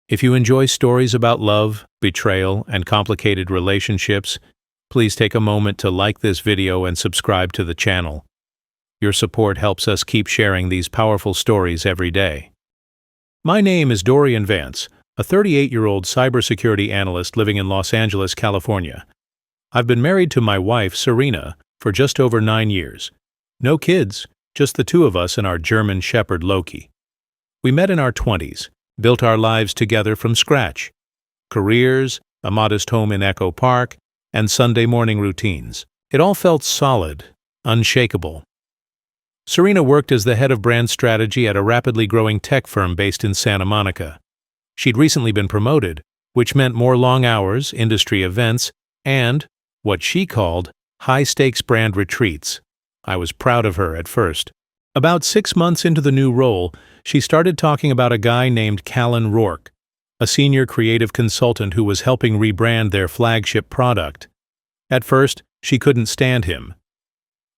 If you enjoy stories about love, betrayal, and complicated relationships, please take a moment to like this video and subscribe to the channel. Your support helps us keep sharing these powerful stories every day. My name is Dorian Vance, a 38-year-old cybersecurity analyst living in Los Angeles, California. I've been married to my wife, Serena, for just over 9 years. No kids, just the two of us and our German Shepherd, Loki. We met in our 20s, built our lives together from scratch. Careers, a modest home in Echo Park, and Sunday morning routines. It all felt solid, unshakable. Serena worked as the head of brand strategy at a rapidly growing tech firm based in Santa Monica. She'd recently been promoted, which meant more long hours, industry events, and what she called high-stakes brand retreats. I was proud of her at first. About 6 months into the new role, she started talking about a guy named Callan Rourke, a senior creative consultant who was helping rebrand their flagship product. At first, she couldn't stand him.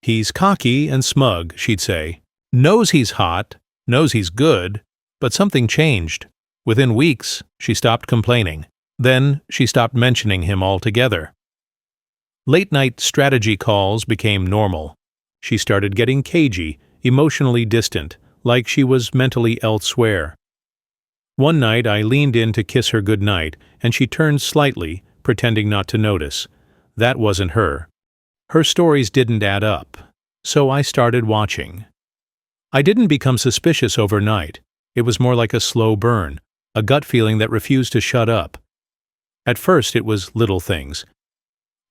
"He's cocky and smug," she'd say. "Knows he's hot, knows he's good, but something changed. Within weeks, she stopped complaining. Then, she stopped mentioning him altogether. Late-night strategy calls became normal. She started getting cagey, emotionally distant, like she was mentally elsewhere. One night, I leaned in to kiss her goodnight, and she turned slightly, pretending not to notice. That wasn't her. Her stories didn't add up, so I started watching. I didn't become suspicious overnight. It was more like a slow burn, a gut feeling that refused to shut up. At first, it was little things.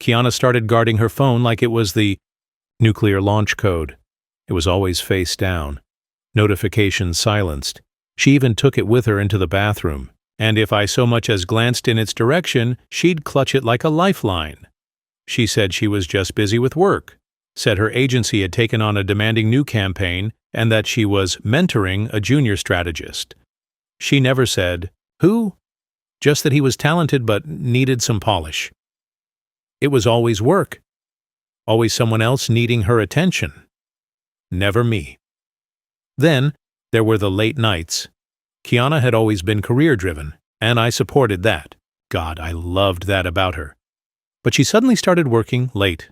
Kiana started guarding her phone like it was the nuclear launch code. It was always face down. Notifications silenced. She even took it with her into the bathroom, and if I so much as glanced in its direction, she'd clutch it like a lifeline. She said she was just busy with work, said her agency had taken on a demanding new campaign, and that she was mentoring a junior strategist. She never said, "Who?" Just that he was talented but needed some polish. It was always work. Always someone else needing her attention. Never me. Then, there were the late nights. Kiana had always been career-driven, and I supported that. God, I loved that about her. But she suddenly started working late.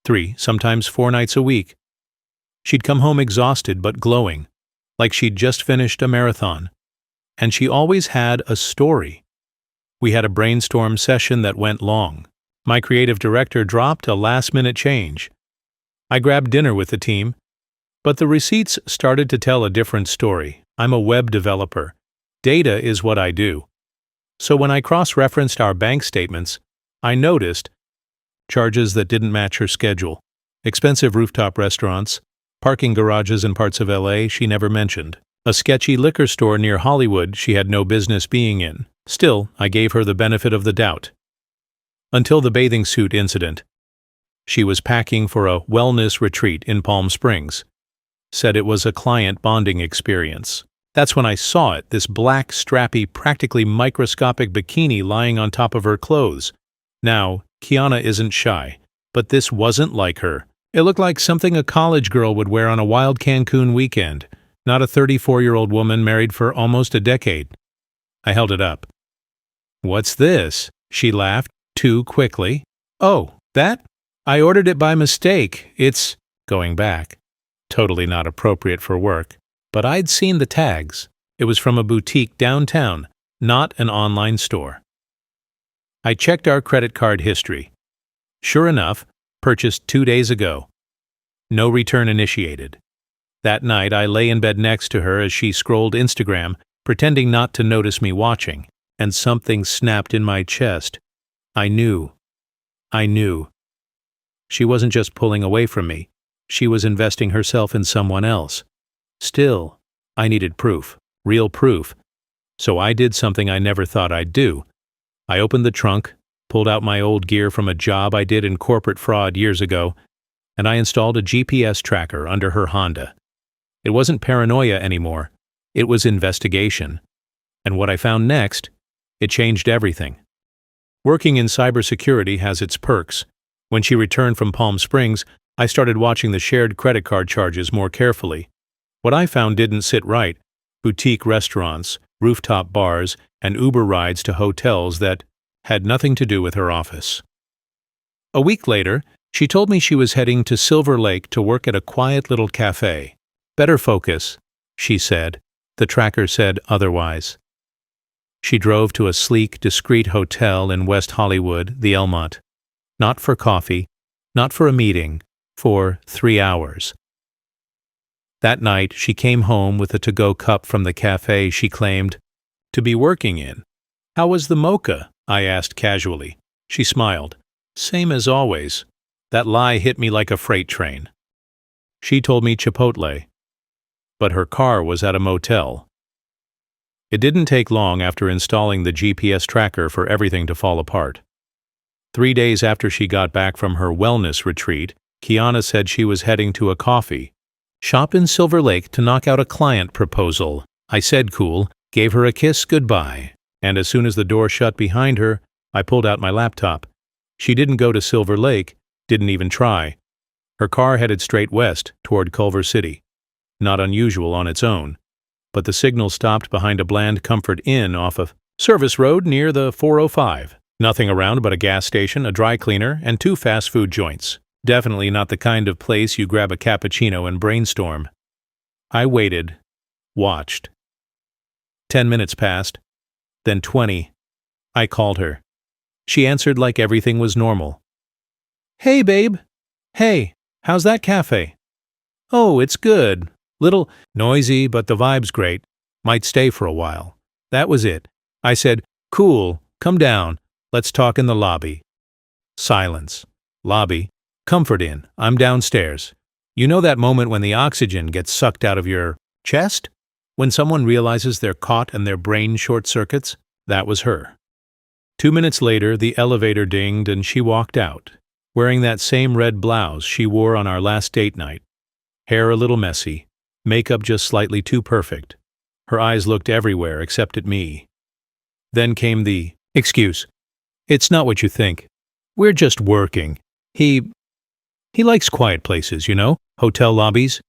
3, sometimes 4 nights a week. She'd come home exhausted but glowing, like she'd just finished a marathon. And she always had a story. We had a brainstorm session that went long. My creative director dropped a last-minute change. I grabbed dinner with the team, but the receipts started to tell a different story. I'm a web developer. Data is what I do. So when I cross-referenced our bank statements, I noticed charges that didn't match her schedule. Expensive rooftop restaurants, parking garages in parts of LA she never mentioned. A sketchy liquor store near Hollywood she had no business being in. Still, I gave her the benefit of the doubt. Until the bathing suit incident. She was packing for a wellness retreat in Palm Springs. Said it was a client bonding experience. That's when I saw it, this black, strappy, practically microscopic bikini lying on top of her clothes. Now, Kiana isn't shy, but this wasn't like her. It looked like something a college girl would wear on a wild Cancun weekend, not a 34-year-old woman married for almost a decade. I held it up. "What's this?" She laughed, too quickly. "Oh, that? I ordered it by mistake. It's going back." Totally not appropriate for work. But I'd seen the tags. It was from a boutique downtown, not an online store. I checked our credit card history. Sure enough, purchased 2 days ago. No return initiated. That night, I lay in bed next to her as she scrolled Instagram, pretending not to notice me watching, and something snapped in my chest. I knew. She wasn't just pulling away from me. She was investing herself in someone else. Still, I needed proof, real proof. So I did something I never thought I'd do. I opened the trunk, pulled out my old gear from a job I did in corporate fraud years ago, and I installed a GPS tracker under her Honda. It wasn't paranoia anymore. It was investigation. And what I found next, it changed everything. Working in cybersecurity has its perks. When she returned from Palm Springs, I started watching the shared credit card charges more carefully. What I found didn't sit right. boutique restaurants, rooftop bars, and Uber rides to hotels that had nothing to do with her office. A week later, she told me she was heading to Silver Lake to work at a quiet little cafe. Better focus, she said. The tracker said otherwise. She drove to a sleek, discreet hotel in West Hollywood, the Elmont. Not for coffee, not for a meeting, for 3 hours. That night, she came home with a to-go cup from the cafe she claimed to be working in. "How was the mocha?" I asked casually. She smiled. "Same as always." That lie hit me like a freight train. She told me Chipotle, but her car was at a motel. It didn't take long after installing the GPS tracker for everything to fall apart. 3 days after she got back from her wellness retreat, Kiana said she was heading to a coffee shop in Silver Lake to knock out a client proposal. I said cool, gave her a kiss goodbye, and as soon as the door shut behind her, I pulled out my laptop. She didn't go to Silver Lake, didn't even try. Her car headed straight west, toward Culver City. Not unusual on its own, but the signal stopped behind a bland Comfort Inn off of Service Road near the 405. Nothing around but a gas station, a dry cleaner, and 2 fast food joints. Definitely not the kind of place you grab a cappuccino and brainstorm. I waited, watched. 10 minutes passed, then 20. I called her. She answered like everything was normal. "Hey, babe. Hey, how's that cafe?" "Oh, it's good. Little noisy, but the vibe's great. Might stay for a while." That was it. I said, "Cool, come down. Let's talk in the lobby." Silence. Lobby. Comfort Inn. I'm downstairs. You know that moment when the oxygen gets sucked out of your chest? When someone realizes they're caught and their brain short-circuits? That was her. 2 minutes later, the elevator dinged and she walked out, wearing that same red blouse she wore on our last date night. Hair a little messy, makeup just slightly too perfect. Her eyes looked everywhere except at me. Then came the excuse. "It's not what you think. We're just working. He likes quiet places, you know, hotel lobbies.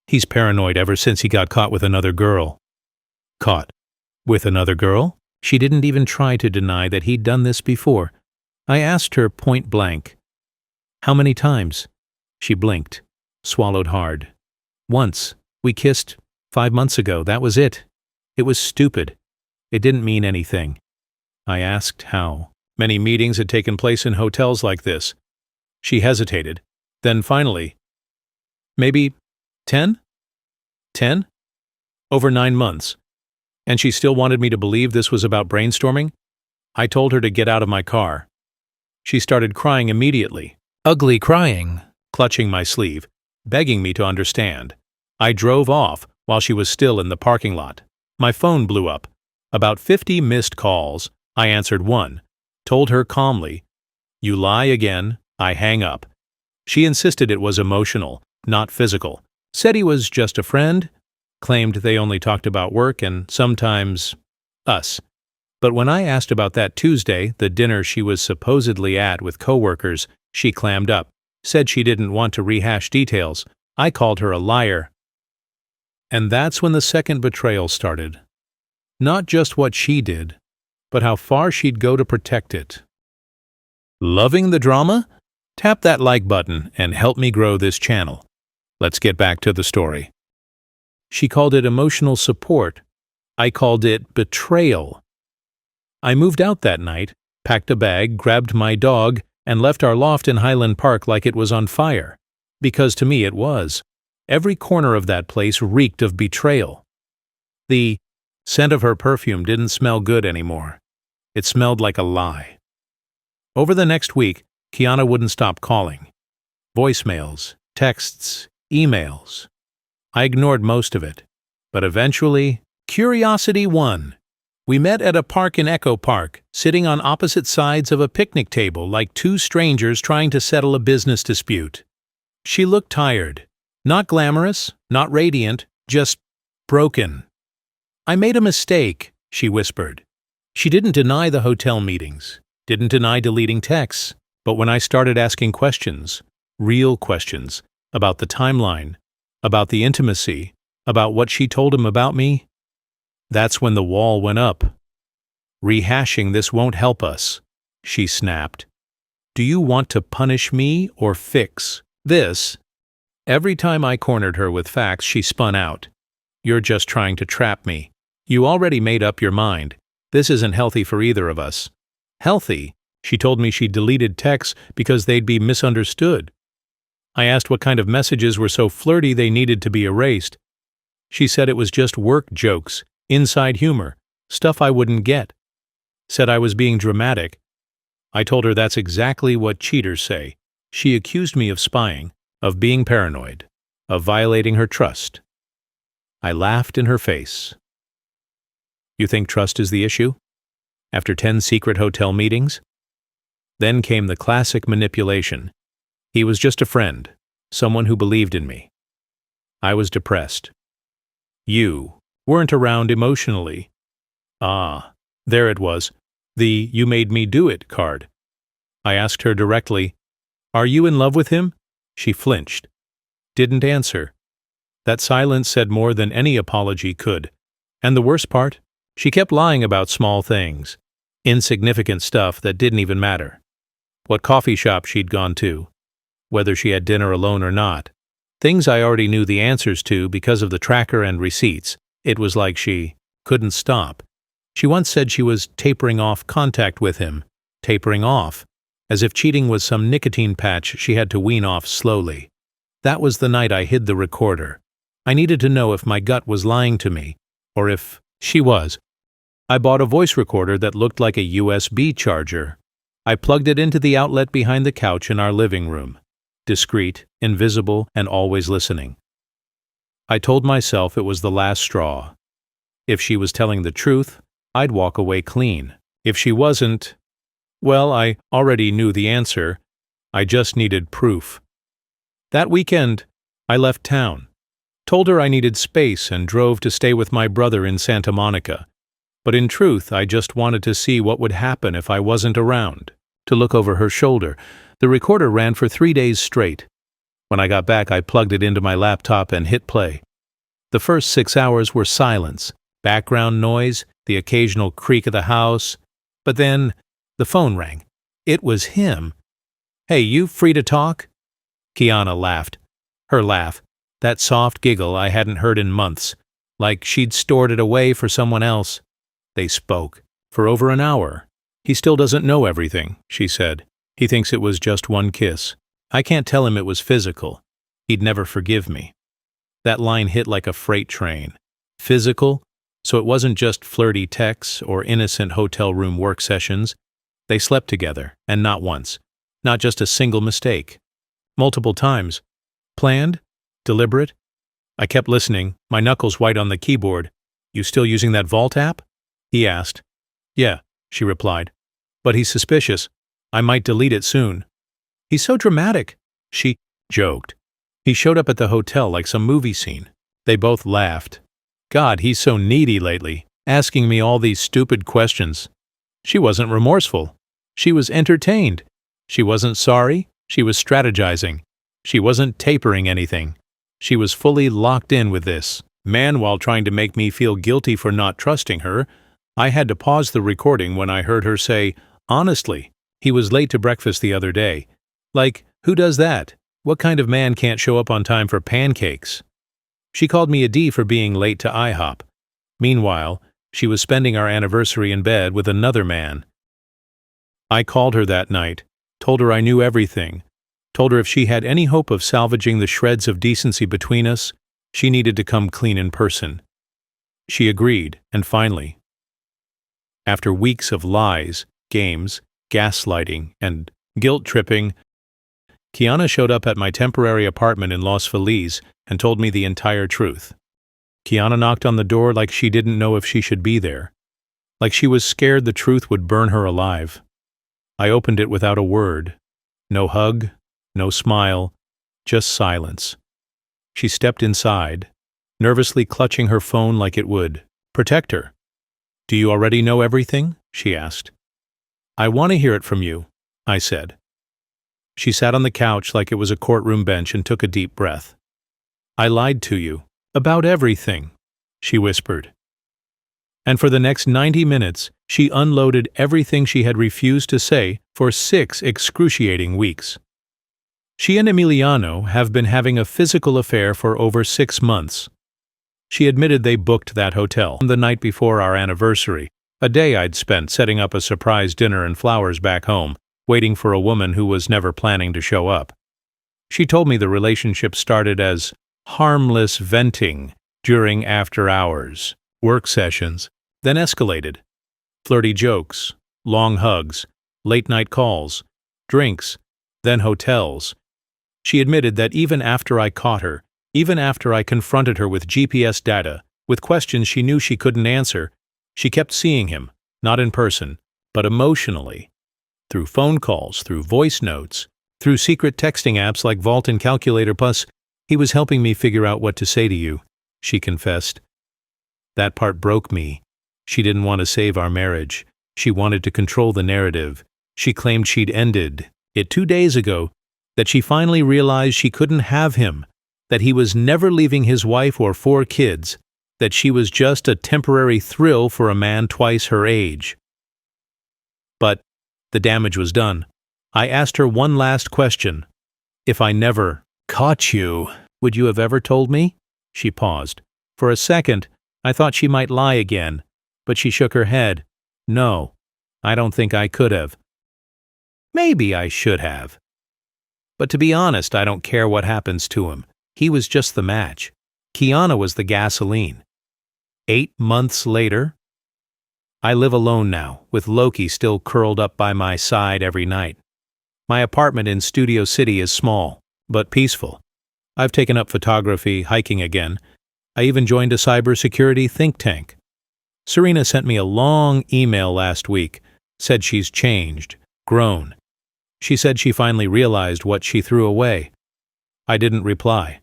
He's paranoid ever since he got caught with another girl." Caught with another girl? She didn't even try to deny that he'd done this before. I asked her point blank, "How many times?" She blinked, swallowed hard. "Once. We kissed 5 months ago. That was it. It was stupid. It didn't mean anything." I asked how many meetings had taken place in hotels like this. She hesitated. Then finally, "Maybe 10? 10? Over 9 months. And she still wanted me to believe this was about brainstorming? I told her to get out of my car. She started crying immediately. Ugly crying, clutching my sleeve, begging me to understand. I drove off while she was still in the parking lot. My phone blew up. About 50 missed calls. I answered one. Told her calmly, "You lie again." I hang up. She insisted it was emotional, not physical. Said he was just a friend. Claimed they only talked about work and sometimes us. But when I asked about that Tuesday, the dinner she was supposedly at with coworkers, she clammed up. Said she didn't want to rehash details. I called her a liar. And that's when the second betrayal started. Not just what she did, but how far she'd go to protect it. Loving the drama? Tap that like button and help me grow this channel. Let's get back to the story. She called it emotional support. I called it betrayal. I moved out that night, packed a bag, grabbed my dog, and left our loft in Highland Park like it was on fire. Because to me it was. Every corner of that place reeked of betrayal. The scent of her perfume didn't smell good anymore. It smelled like a lie. Over the next week, Kiana wouldn't stop calling. Voicemails, texts, emails. I ignored most of it. But eventually, curiosity won. We met at a park in Echo Park, sitting on opposite sides of a picnic table like two strangers trying to settle a business dispute. She looked tired. Not glamorous, not radiant, just broken. "I made a mistake," she whispered. She didn't deny the hotel meetings, didn't deny deleting texts, but when I started asking questions, real questions, about the timeline, about the intimacy, about what she told him about me, That's when the wall went up. "Rehashing this won't help us," she snapped. "Do you want to punish me or fix this?" Every time I cornered her with facts, she spun out. "You're just trying to trap me. You already made up your mind. This isn't healthy for either of us." Healthy? She told me she deleted texts because they'd be misunderstood. I asked what kind of messages were so flirty they needed to be erased. She said it was just work jokes, inside humor, stuff I wouldn't get. Said I was being dramatic. I told her that's exactly what cheaters say. She accused me of spying, of being paranoid, of violating her trust. I laughed in her face. "You think trust is the issue? After 10 secret hotel meetings?" Then came the classic manipulation. He was just a friend, someone who believed in me. I was depressed. "You weren't around emotionally." Ah, there it was, the "you made me do it" card. I asked her directly, "Are you in love with him?" She flinched. Didn't answer. That silence said more than any apology could. And the worst part? She kept lying about small things. Insignificant stuff that didn't even matter. What coffee shop she'd gone to. Whether she had dinner alone or not. Things I already knew the answers to because of the tracker and receipts. It was like she couldn't stop. She once said she was tapering off contact with him. Tapering off. As if cheating was some nicotine patch she had to wean off slowly. That was the night I hid the recorder. I needed to know if my gut was lying to me, or if she was. I bought a voice recorder that looked like a USB charger. I plugged it into the outlet behind the couch in our living room. Discreet, invisible, and always listening. I told myself it was the last straw. If she was telling the truth, I'd walk away clean. If she wasn't, well, I already knew the answer. I just needed proof. That weekend, I left town. Told her I needed space and drove to stay with my brother in Santa Monica. But in truth, I just wanted to see what would happen if I wasn't around. To look over her shoulder. The recorder ran for 3 days straight. When I got back, I plugged it into my laptop and hit play. The first 6 hours were silence, background noise, the occasional creak of the house. But then, the phone rang. It was him. "Hey, you free to talk?" Kiana laughed. Her laugh, that soft giggle I hadn't heard in months, like she'd stored it away for someone else. They spoke. For over an hour. "He still doesn't know everything," she said. "He thinks it was just one kiss. I can't tell him it was physical. He'd never forgive me." That line hit like a freight train. Physical? So it wasn't just flirty texts or innocent hotel room work sessions. They slept together, and not once. Not just a single mistake. Multiple times. Planned? Deliberate? I kept listening, my knuckles white on the keyboard. "You still using that Vault app?" he asked. "Yeah," she replied. "But he's suspicious. I might delete it soon." "He's so dramatic," she joked. "He showed up at the hotel like some movie scene." They both laughed. "God, he's so needy lately, asking me all these stupid questions." She wasn't remorseful. She was entertained. She wasn't sorry. She was strategizing. She wasn't tapering anything. She was fully locked in with this. Man, while trying to make me feel guilty for not trusting her, I had to pause the recording when I heard her say, "Honestly, he was late to breakfast the other day." Like, who does that? What kind of man can't show up on time for pancakes? She called me a D for being late to IHOP. Meanwhile, she was spending our anniversary in bed with another man. I called her that night, told her I knew everything, told her if she had any hope of salvaging the shreds of decency between us, she needed to come clean in person. She agreed, and finally, after weeks of lies, games, gaslighting, and guilt-tripping, Kiana showed up at my temporary apartment in Los Feliz and told me the entire truth. Kiana knocked on the door like she didn't know if she should be there, like she was scared the truth would burn her alive. I opened it without a word. No hug, no smile, just silence. She stepped inside, nervously clutching her phone like it would protect her. "Do you already know everything?" she asked. "I want to hear it from you," I said. She sat on the couch like it was a courtroom bench and took a deep breath. "I lied to you. About everything," she whispered. And for the next 90 minutes, she unloaded everything she had refused to say for 6 excruciating weeks. She and Emiliano have been having a physical affair for over 6 months. She admitted they booked that hotel the night before our anniversary, a day I'd spent setting up a surprise dinner and flowers back home, waiting for a woman who was never planning to show up. She told me the relationship started as harmless venting during after-hours work sessions, then escalated. Flirty jokes, long hugs, late-night calls, drinks, then hotels. She admitted that even after I caught her, even after I confronted her with GPS data, with questions she knew she couldn't answer, she kept seeing him, not in person, but emotionally. Through phone calls, through voice notes, through secret texting apps like Vault and Calculator. Plus, he was helping me figure out what to say to you, she confessed. That part broke me. She didn't want to save our marriage. She wanted to control the narrative. She claimed she'd ended it 2 days ago, that she finally realized she couldn't have him, that he was never leaving his wife or 4 kids, that she was just a temporary thrill for a man twice her age. But the damage was done. I asked her one last question. If I never caught you, would you have ever told me? She paused. For a second, I thought she might lie again, but she shook her head. No, I don't think I could have. Maybe I should have. But to be honest, I don't care what happens to him. He was just the match. Kiana was the gasoline. 8 months later, I live alone now, with Loki still curled up by my side every night. My apartment in Studio City is small, but peaceful. I've taken up photography, hiking again. I even joined a cybersecurity think tank. Serena sent me a long email last week, said she's changed, grown. She said she finally realized what she threw away. I didn't reply.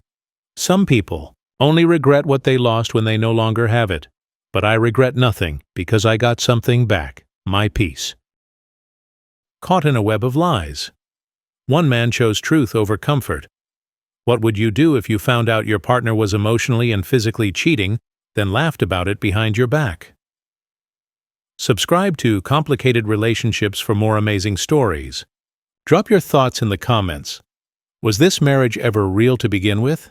Some people only regret what they lost when they no longer have it, but I regret nothing because I got something back, my peace. Caught in a web of lies. One man chose truth over comfort. What would you do if you found out your partner was emotionally and physically cheating, then laughed about it behind your back? Subscribe to Complicated Relationships for more amazing stories. Drop your thoughts in the comments. Was this marriage ever real to begin with?